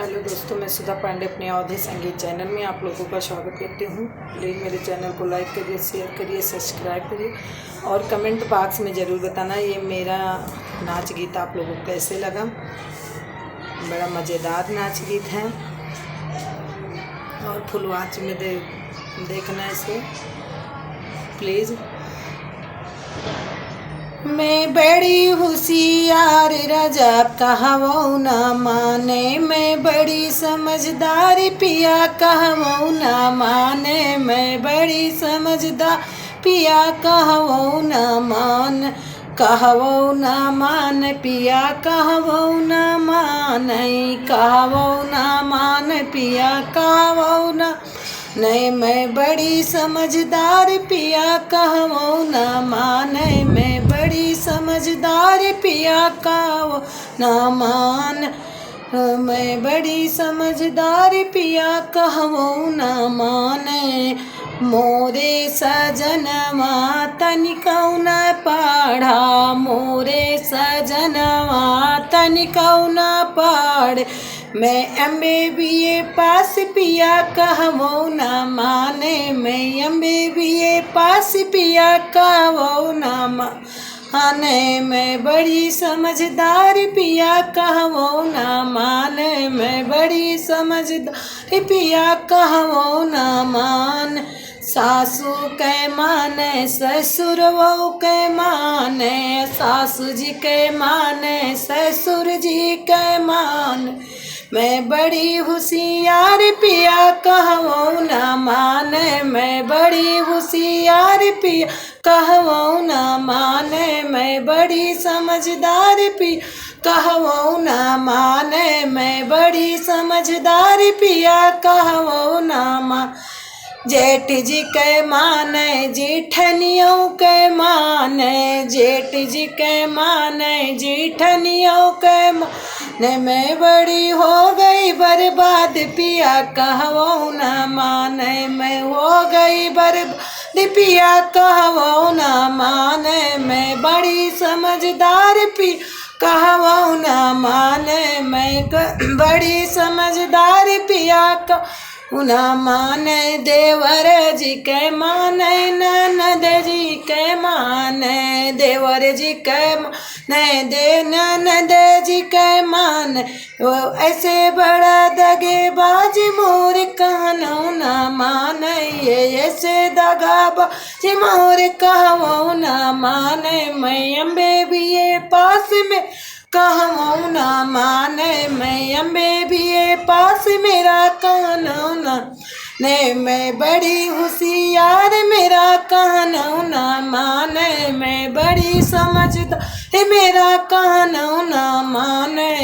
Hello दोस्तों, मैं सुधा पांडे अपने अवधि संगीत चैनल में आप लोगों का स्वागत करती हूँ। प्लीज़ मेरे चैनल को लाइक करिए, शेयर करिए, सब्सक्राइब करिए और कमेंट बॉक्स में ज़रूर बताना ये मेरा नाच गीत आप लोगों को कैसे लगा। बड़ा मज़ेदार नाच गीत है और फुल वॉच में देखना इसे प्लीज़। मैं बड़ी होशियार रजब कहवो न माने, मैं बड़ी समझदार पिया कहवो न माने, मैं बड़ी समझदार पिया कहवो न मान, कहवो न मान पिया कहवो न मान, कहवो न मान पिया कहवो न नहीं, मैं बड़ी समझदार पिया कहवो न माने, मैं बड़ी समझदार पिया कहवो न मान, मैं बड़ी समझदार पिया कहवो न माने। मोरे सजनवा तनिकौ न पढ़ा, मोरे सजनवा तनिकौ न पढ़, मैं MBA पास पिया कहवो न माने, मैं MBA पास पिया कहवो न माने, मैं बड़ी समझदार पिया कहवो न माने, मैं बड़ी समझदार पिया कहवो न मान। सासू के माने ससुरवो के माने, सासू जी के माने ससुर जी के माने, मैं बड़ी होशियार पिया कहवो न माने, मैं बड़ी होशियार पिया कहवो न माने, मैं बड़ी समझदार पिया कहवो न माने, मैं बड़ी समझदार पिया कहवो न माने। जेठ जी के माने जेठनियों के माने, जेठ जी के माने जेठनियों के माने, मैं बड़ी हो गई बर्बाद पिया कहवो न माने, मैं हो गई बर्बाद पिया कहवो न माने, मैं बड़ी समझदार पिया कहवो न माने, मैं बड़ी समझदार पिया न माने। देवर जी के माने ननद जी के माने, देवर जी के माने दे ननद जी के माने, वो ऐसे बड़ा दगेबाज मोर कहनो न माने, ये ऐसे दगाबाज मोर कहवो न माने, मैं MBA पास में कहवो न माने, मैं MBA पास मेरा कहनो न ने, मैं बड़ी होशियार मेरा कहनो न माने, मैं बड़ी समझदार मेरा कहनो न माने।